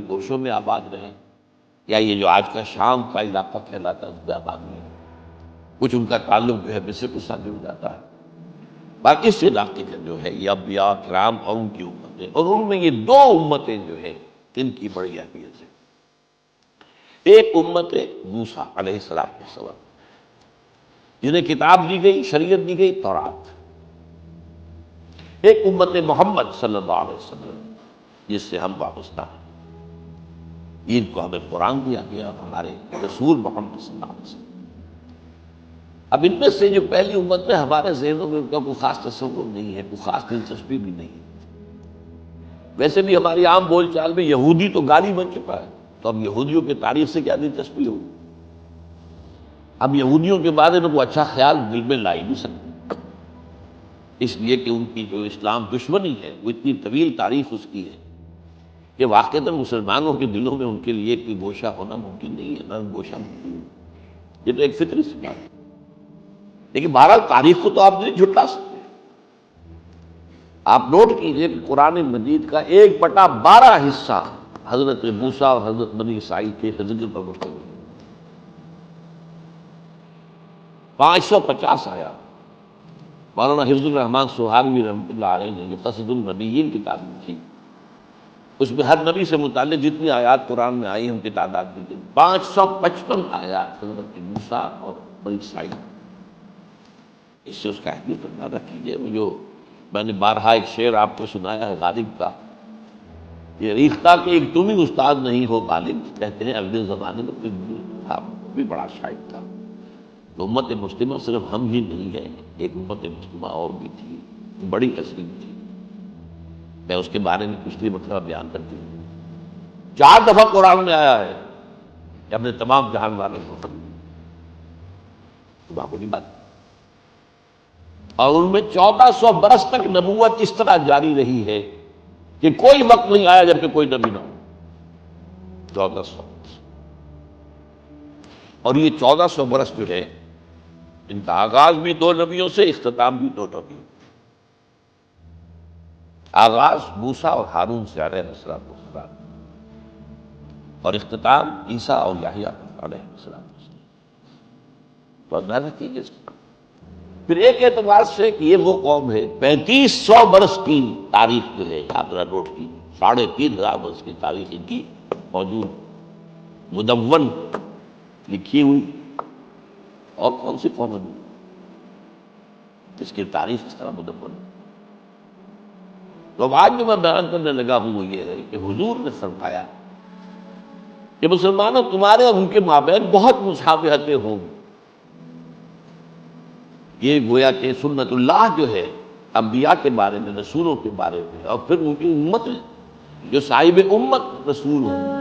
گوشوں میں آباد رہے، یا یہ جو آج کا شام کا علاقہ کہلاتا ہے اس میں آباد رہے، کچھ ان کا تعلق جو ہے مصر کے ساتھ جڑ جاتا ہے۔ باقی اس علاقے کا جو ہے یہ انبیاء کرام اور ان کی امتیں، اور ان میں یہ دو امتیں جو ہیں ان کی بڑی اہمیت ہے۔ ایک امت ہے موسیٰ علیہ السلام، جنہیں کتاب دی گئی، شریعت دی گئی، تورات۔ ایک امت محمد صلی اللہ علیہ وسلم جس سے ہم وابستہ ہیں، ان کو ہمیں قرآن دیا گیا اور ہمارے رسول محمد صلی اللہ علیہ وسلم۔ اب ان میں سے جو پہلی امت ہے، ہمارے ذہنوں میں ان کا کوئی خاص تصور نہیں ہے، کوئی خاص دلچسپی بھی نہیں ہے۔ ویسے بھی ہماری عام بول چال میں یہودی تو گالی بن چکا ہے، تو اب یہودیوں کی تاریخ سے کیا دلچسپی ہوگی؟ اب یہودیوں کے بارے میں کوئی اچھا خیال دل میں لا ہی نہیں سکتے، اس لیے کہ ان کی جو اسلام دشمنی ہے وہ اتنی طویل تاریخ اس کی ہے کہ واقعتاً مسلمانوں کے دلوں میں ان کے لیے کوئی گوشہ ہونا ممکن نہیں ہے، نرم گوشہ ممکن نہیں ہے۔ یہ تو ایک فطری سی بات ہے، لیکن بہرحال تاریخ کو تو آپ نہیں جھٹلا سکتے۔ آپ نوٹ کیجئے کہ قرآن مجید کا 1/12 حصہ حضرت موسیٰ اور حضرت بنی اسرائیل کے ذکر پر مشتمل ہے۔ 550 آیات مولانا حفظ الرحمن سہاروی رحمۃ اللہ علیہ نے جو قصص النبیین کتاب لکھی، اس میں ہر نبی سے متعلق جتنی آیات قرآن میں آئی ہیں ان کی تعداد دی گئی، 555 آیات حضرت موسیٰ اور بنی اسرائیل۔ اس سے اس کا اہمیت اندازہ کیجیے۔ وہ جو میں نے بارہا ایک شعر آپ کو سنایا ہے غالب کا، یہ ریختہ کہ ایک تم ہی استاد نہیں ہو غالب، کہتے ہیں اگلے زمانے میں کوئی تھا، وہ بھی بڑا شاعر تھا۔ تو امت مسلمہ صرف ہم ہی نہیں ہے، ایک امت مسلمہ اور بھی تھی، بڑی عظیم تھی۔ میں اس کے بارے میں پچھلی مرتبہ بیان کرتی ہوں، 4 دفعہ قرآن میں آیا ہے کہ ہم نے تمام جہان والوں کو معمولی بات، اور ان میں 1400 برس تک نبوت اس طرح جاری رہی ہے کہ کوئی وقت نہیں آیا جب کہ کوئی نبی نہ ہو۔ 1400 برس، اور یہ 1400 برس جو ہے ان کا آغاز بھی 2 نبیوں سے، اختتام بھی 2 نبیوں۔ آغاز موسیٰ اور ہارون سے علیہ السلام، اور اختتام عیسیٰ اور یحییٰ علیہ السلام۔ تو اندازہ کیجیے اس کا۔ پھر ایک اعتبار سے کہ یہ وہ قوم ہے، 3500 برس کی تاریخ جو ہے، آپ ذرا نوٹ کی، 3500 برس کی تاریخ ان کی موجود، مدون لکھی ہوئی۔ اور کون سی قوم ہے اس کی تاریخ اس طرح مدون؟ تو آج جو میں بیان کرنے لگا ہوں وہ یہ ہے کہ حضور نے فرمایا کہ مسلمانوں تمہارے اور ان کے مابین بہت مشابہتیں ہوں گی۔ یہ گویا کہ سنت اللہ جو ہے انبیاء کے بارے میں، رسولوں کے بارے میں، اور پھر ان کی امت جو صاحب امت رسول ہوں۔